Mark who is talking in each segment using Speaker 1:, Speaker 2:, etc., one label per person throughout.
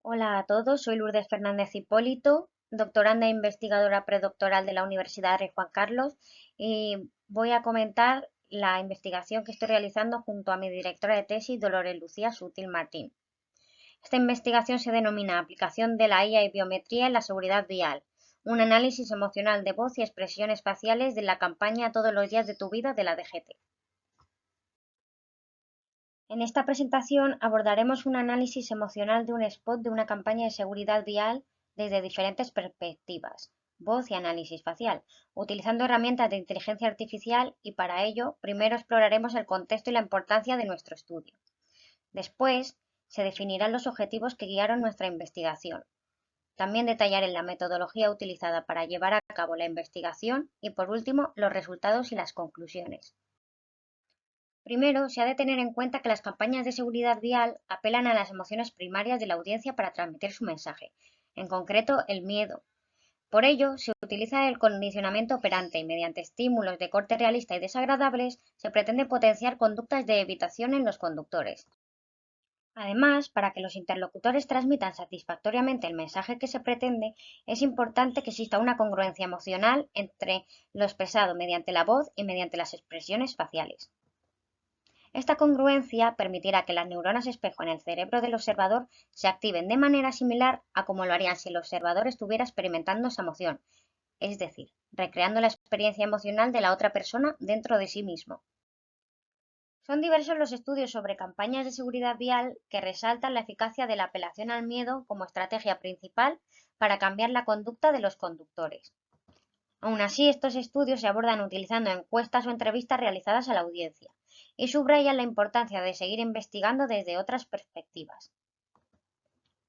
Speaker 1: Hola a todos, soy Lourdes Fernández Hipólito, doctoranda e investigadora predoctoral de la Universidad Rey Juan Carlos y voy a comentar la investigación que estoy realizando junto a mi directora de tesis, Dolores Lucía Sutil Martín. Esta investigación se denomina Aplicación de la IA y biometría en la seguridad vial, un análisis emocional de voz y expresiones faciales de la campaña Todos los días de tu vida de la DGT. En esta presentación abordaremos un análisis emocional de un spot de una campaña de seguridad vial desde diferentes perspectivas, voz y análisis facial, utilizando herramientas de inteligencia artificial y para ello primero exploraremos el contexto y la importancia de nuestro estudio. Después se definirán los objetivos que guiaron nuestra investigación. También detallaré la metodología utilizada para llevar a cabo la investigación y por último los resultados y las conclusiones. Primero, se ha de tener en cuenta que las campañas de seguridad vial apelan a las emociones primarias de la audiencia para transmitir su mensaje, en concreto el miedo. Por ello, se utiliza el condicionamiento operante y mediante estímulos de corte realista y desagradables se pretende potenciar conductas de evitación en los conductores. Además, para que los interlocutores transmitan satisfactoriamente el mensaje que se pretende, es importante que exista una congruencia emocional entre lo expresado mediante la voz y mediante las expresiones faciales. Esta congruencia permitirá que las neuronas espejo en el cerebro del observador se activen de manera similar a como lo harían si el observador estuviera experimentando esa emoción, es decir, recreando la experiencia emocional de la otra persona dentro de sí mismo. Son diversos los estudios sobre campañas de seguridad vial que resaltan la eficacia de la apelación al miedo como estrategia principal para cambiar la conducta de los conductores. Aun así, estos estudios se abordan utilizando encuestas o entrevistas realizadas a la audiencia y subrayan la importancia de seguir investigando desde otras perspectivas.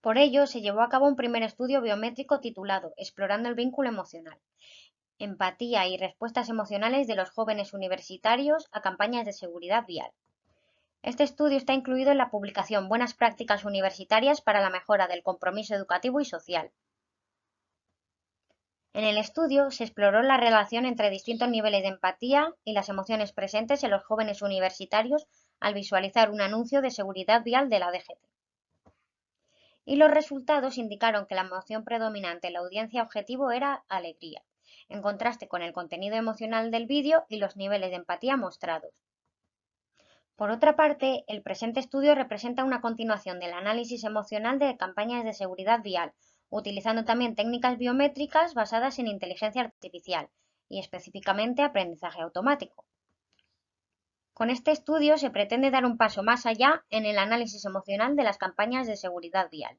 Speaker 1: Por ello, se llevó a cabo un primer estudio biométrico titulado Explorando el vínculo emocional, empatía y respuestas emocionales de los jóvenes universitarios a campañas de seguridad vial. Este estudio está incluido en la publicación Buenas prácticas universitarias para la mejora del compromiso educativo y social. En el estudio se exploró la relación entre distintos niveles de empatía y las emociones presentes en los jóvenes universitarios al visualizar un anuncio de seguridad vial de la DGT. Y los resultados indicaron que la emoción predominante en la audiencia objetivo era alegría, en contraste con el contenido emocional del vídeo y los niveles de empatía mostrados. Por otra parte, el presente estudio representa una continuación del análisis emocional de campañas de seguridad vial, utilizando también técnicas biométricas basadas en inteligencia artificial y específicamente aprendizaje automático. Con este estudio se pretende dar un paso más allá en el análisis emocional de las campañas de seguridad vial.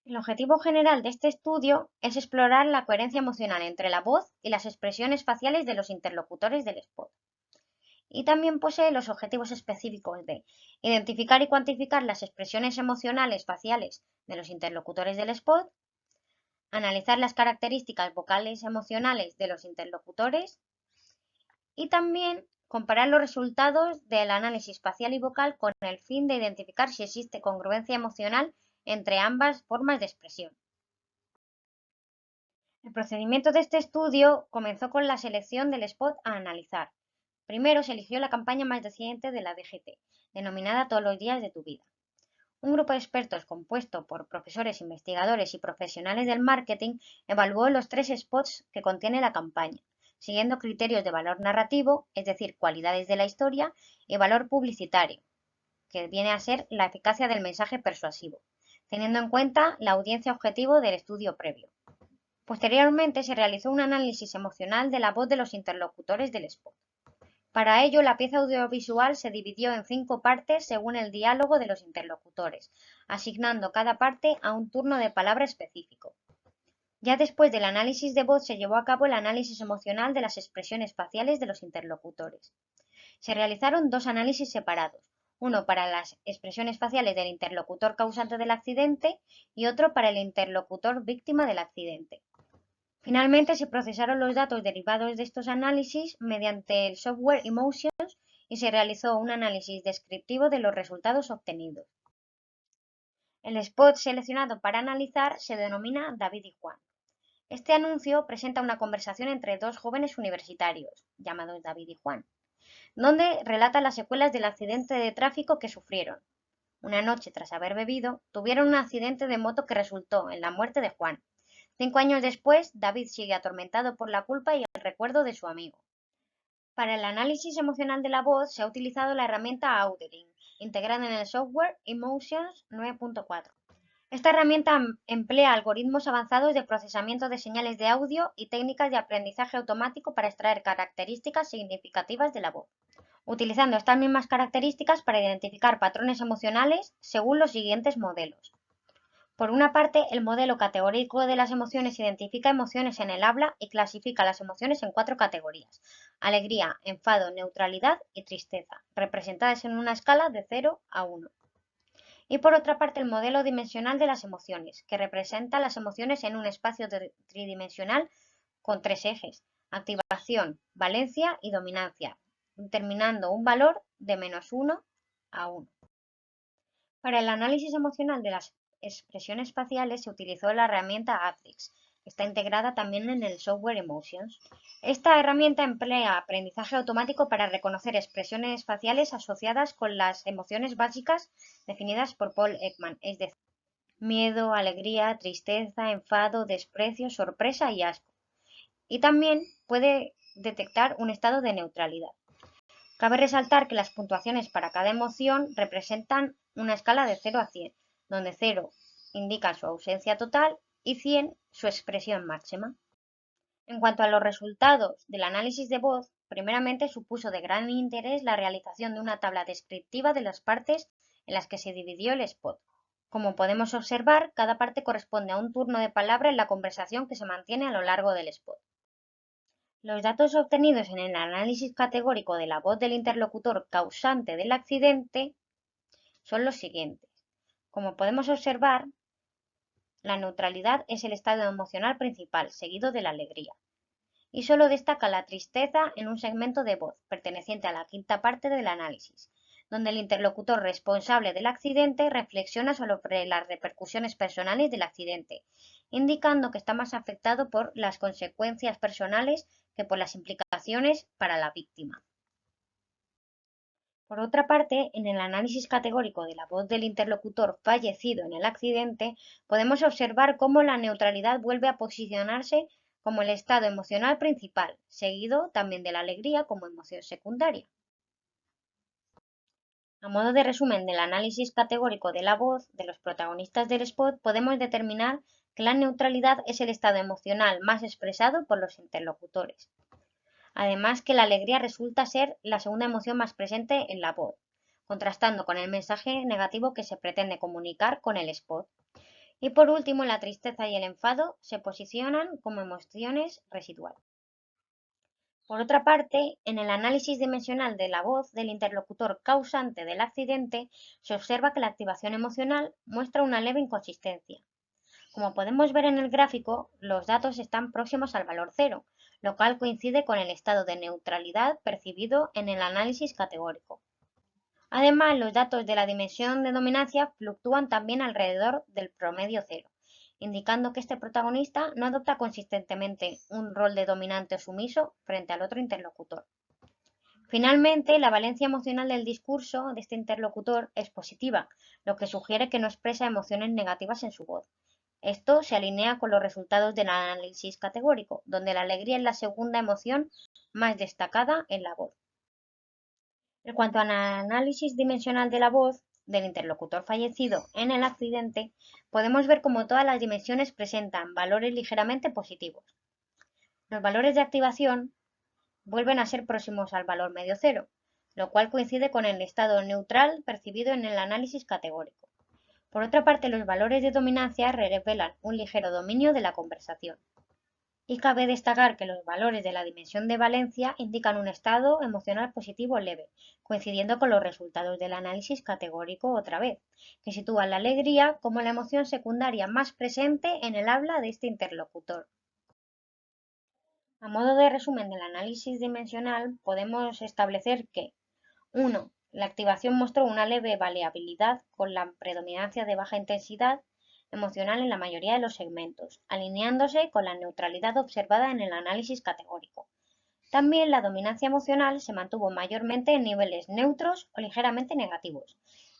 Speaker 1: El objetivo general de este estudio es explorar la coherencia emocional entre la voz y las expresiones faciales de los interlocutores del spot. Y también posee los objetivos específicos de identificar y cuantificar las expresiones emocionales faciales de los interlocutores del spot, analizar las características vocales emocionales de los interlocutores y también comparar los resultados del análisis facial y vocal con el fin de identificar si existe congruencia emocional entre ambas formas de expresión. El procedimiento de este estudio comenzó con la selección del spot a analizar. Primero se eligió la campaña más reciente de la DGT, denominada Todos los días de tu vida. Un grupo de expertos compuesto por profesores, investigadores y profesionales del marketing evaluó los 3 spots que contiene la campaña, siguiendo criterios de valor narrativo, es decir, cualidades de la historia, y valor publicitario, que viene a ser la eficacia del mensaje persuasivo, teniendo en cuenta la audiencia objetivo del estudio previo. Posteriormente se realizó un análisis emocional de la voz de los interlocutores del spot. Para ello, la pieza audiovisual se dividió en 5 partes según el diálogo de los interlocutores, asignando cada parte a un turno de palabra específico. Ya después del análisis de voz se llevó a cabo el análisis emocional de las expresiones faciales de los interlocutores. Se realizaron 2 análisis separados, uno para las expresiones faciales del interlocutor causante del accidente y otro para el interlocutor víctima del accidente. Finalmente, se procesaron los datos derivados de estos análisis mediante el software Emotions y se realizó un análisis descriptivo de los resultados obtenidos. El spot seleccionado para analizar se denomina David y Juan. Este anuncio presenta una conversación entre 2 jóvenes universitarios, llamados David y Juan, donde relatan las secuelas del accidente de tráfico que sufrieron. una noche tras haber bebido, tuvieron un accidente de moto que resultó en la muerte de Juan. 5 años después, David sigue atormentado por la culpa y el recuerdo de su amigo. Para el análisis emocional de la voz se ha utilizado la herramienta Audering, integrada en el software Emotions 9.4. Esta herramienta emplea algoritmos avanzados de procesamiento de señales de audio y técnicas de aprendizaje automático para extraer características significativas de la voz, utilizando estas mismas características para identificar patrones emocionales según los siguientes modelos. Por una parte, el modelo categórico de las emociones identifica emociones en el habla y clasifica las emociones en 4 categorías: alegría, enfado, neutralidad y tristeza, representadas en una escala de 0 a 1. Y por otra parte, el modelo dimensional de las emociones, que representa las emociones en un espacio tridimensional con 3 ejes: activación, valencia y dominancia, determinando un valor de -1 a 1. Para el análisis emocional de las expresiones faciales se utilizó la herramienta Applix, que está integrada también en el software Emotions. Esta herramienta emplea aprendizaje automático para reconocer expresiones faciales asociadas con las emociones básicas definidas por Paul Ekman, es decir, miedo, alegría, tristeza, enfado, desprecio, sorpresa y asco. Y también puede detectar un estado de neutralidad. Cabe resaltar que las puntuaciones para cada emoción representan una escala de 0 a 100, donde 0 indica su ausencia total y 100 su expresión máxima. En cuanto a los resultados del análisis de voz, primeramente supuso de gran interés la realización de una tabla descriptiva de las partes en las que se dividió el spot. Como podemos observar, cada parte corresponde a un turno de palabra en la conversación que se mantiene a lo largo del spot. Los datos obtenidos en el análisis categórico de la voz del interlocutor causante del accidente son los siguientes. Como podemos observar, la neutralidad es el estado emocional principal, seguido de la alegría. Y solo destaca la tristeza en un segmento de voz, perteneciente a la quinta parte del análisis, donde el interlocutor responsable del accidente reflexiona sobre las repercusiones personales del accidente, indicando que está más afectado por las consecuencias personales que por las implicaciones para la víctima. Por otra parte, en el análisis categórico de la voz del interlocutor fallecido en el accidente, podemos observar cómo la neutralidad vuelve a posicionarse como el estado emocional principal, seguido también de la alegría como emoción secundaria. A modo de resumen del análisis categórico de la voz de los protagonistas del spot, podemos determinar que la neutralidad es el estado emocional más expresado por los interlocutores. Además que la alegría resulta ser la segunda emoción más presente en la voz, contrastando con el mensaje negativo que se pretende comunicar con el spot. Y por último, la tristeza y el enfado se posicionan como emociones residuales. Por otra parte, en el análisis dimensional de la voz del interlocutor causante del accidente, se observa que la activación emocional muestra una leve inconsistencia. Como podemos ver en el gráfico, los datos están próximos al valor cero, lo cual coincide con el estado de neutralidad percibido en el análisis categórico. Además, los datos de la dimensión de dominancia fluctúan también alrededor del promedio cero, indicando que este protagonista no adopta consistentemente un rol de dominante o sumiso frente al otro interlocutor. Finalmente, la valencia emocional del discurso de este interlocutor es positiva, lo que sugiere que no expresa emociones negativas en su voz. Esto se alinea con los resultados del análisis categórico, donde la alegría es la segunda emoción más destacada en la voz. En cuanto al análisis dimensional de la voz del interlocutor fallecido en el accidente, podemos ver cómo todas las dimensiones presentan valores ligeramente positivos. Los valores de activación vuelven a ser próximos al valor medio cero, lo cual coincide con el estado neutral percibido en el análisis categórico. Por otra parte, los valores de dominancia revelan un ligero dominio de la conversación. Y cabe destacar que los valores de la dimensión de valencia indican un estado emocional positivo leve, coincidiendo con los resultados del análisis categórico otra vez, que sitúan la alegría como la emoción secundaria más presente en el habla de este interlocutor. A modo de resumen del análisis dimensional, podemos establecer que 1. La activación mostró una leve variabilidad con la predominancia de baja intensidad emocional en la mayoría de los segmentos, alineándose con la neutralidad observada en el análisis categórico. También la dominancia emocional se mantuvo mayormente en niveles neutros o ligeramente negativos,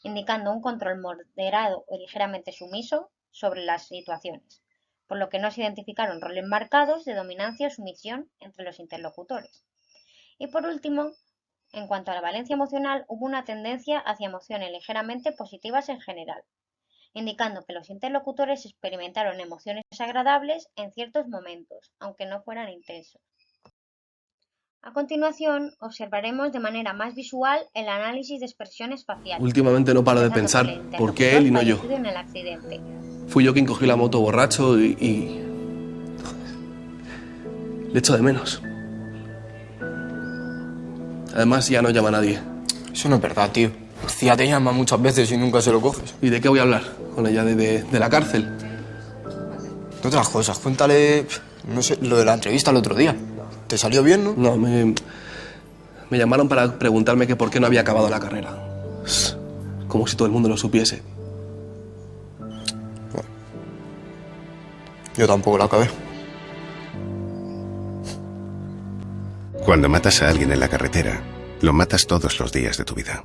Speaker 1: indicando un control moderado o ligeramente sumiso sobre las situaciones, por lo que no se identificaron roles marcados de dominancia o sumisión entre los interlocutores. Y por último, en cuanto a la valencia emocional, hubo una tendencia hacia emociones ligeramente positivas en general, indicando que los interlocutores experimentaron emociones agradables en ciertos momentos, aunque no fueran intensos. A continuación, observaremos de manera más visual el análisis de expresiones faciales.
Speaker 2: Últimamente no paro de
Speaker 1: empezando
Speaker 2: pensar,
Speaker 1: por el
Speaker 2: ¿por qué él y no yo?
Speaker 1: fallecido en el accidente.
Speaker 2: Fui yo quien cogí la moto borracho y... le echo de menos. Además, ya no llama a nadie.
Speaker 3: Eso no es verdad, tío. Cía te llama muchas veces y nunca se lo coges.
Speaker 2: ¿Y de qué voy a hablar? ¿Con ella de la cárcel?
Speaker 3: De otras cosas, cuéntale, no sé, lo de la entrevista el otro día. ¿Te salió bien, no?
Speaker 2: No, me llamaron para preguntarme que por qué no había acabado la carrera. Como si todo el mundo lo supiese.
Speaker 3: Bueno, yo tampoco la acabé.
Speaker 4: Cuando matas a alguien en la carretera, lo matas todos los días de tu vida.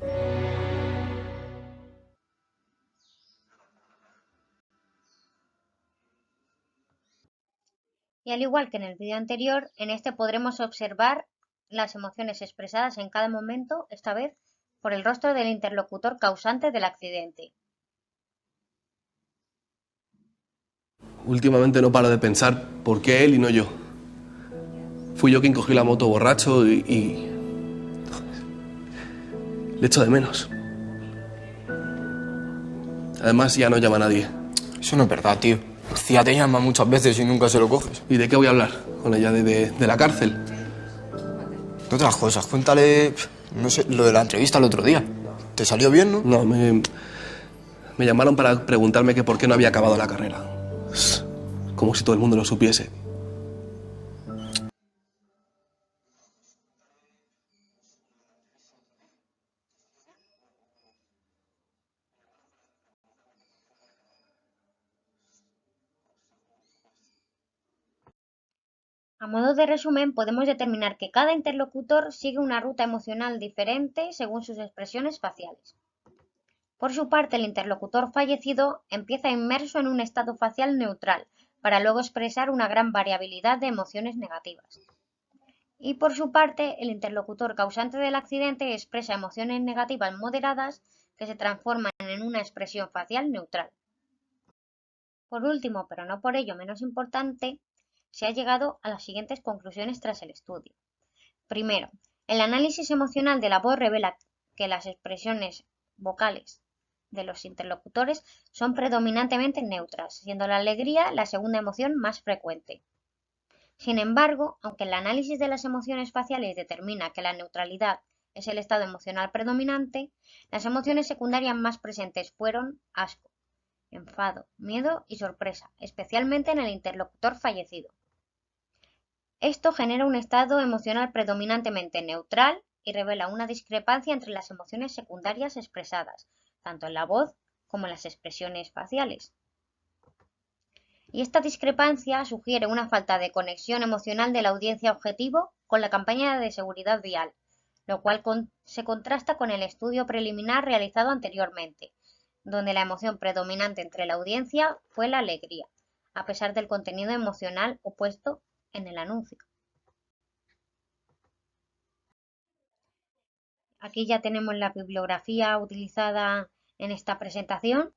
Speaker 1: Y al igual que en el vídeo anterior, en este podremos observar las emociones expresadas en cada momento, esta vez por el rostro del interlocutor causante del accidente.
Speaker 2: Últimamente no paro de pensar, ¿por qué él y no yo? Fui yo quien cogí la moto borracho y... le echo de menos. Además, ya no llama a nadie.
Speaker 3: Eso no es verdad, tío. Cía te llama muchas veces y nunca se lo coges.
Speaker 2: ¿Y de qué voy a hablar? ¿Con ella de la cárcel?
Speaker 3: De otras cosas, cuéntale, no sé, lo de la entrevista el otro día. ¿Te salió bien, no?
Speaker 2: No, me llamaron para preguntarme que por qué no había acabado la carrera. Como si todo el mundo lo supiese.
Speaker 1: A modo de resumen, podemos determinar que cada interlocutor sigue una ruta emocional diferente según sus expresiones faciales. Por su parte, el interlocutor fallecido empieza inmerso en un estado facial neutral, para luego expresar una gran variabilidad de emociones negativas. Y por su parte, el interlocutor causante del accidente expresa emociones negativas moderadas que se transforman en una expresión facial neutral. Por último, pero no por ello menos importante, se ha llegado a las siguientes conclusiones tras el estudio. Primero, el análisis emocional de la voz revela que las expresiones vocales de los interlocutores son predominantemente neutras, siendo la alegría la segunda emoción más frecuente. Sin embargo, aunque el análisis de las emociones faciales determina que la neutralidad es el estado emocional predominante, las emociones secundarias más presentes fueron asco, enfado, miedo y sorpresa, especialmente en el interlocutor fallecido. Esto genera un estado emocional predominantemente neutral y revela una discrepancia entre las emociones secundarias expresadas, tanto en la voz como en las expresiones faciales. Y esta discrepancia sugiere una falta de conexión emocional de la audiencia objetivo con la campaña de seguridad vial, lo cual se contrasta con el estudio preliminar realizado anteriormente, donde la emoción predominante entre la audiencia fue la alegría, a pesar del contenido emocional opuesto en el anuncio. Aquí ya tenemos la bibliografía utilizada en esta presentación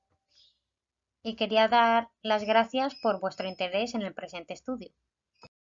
Speaker 1: y quería dar las gracias por vuestro interés en el presente estudio.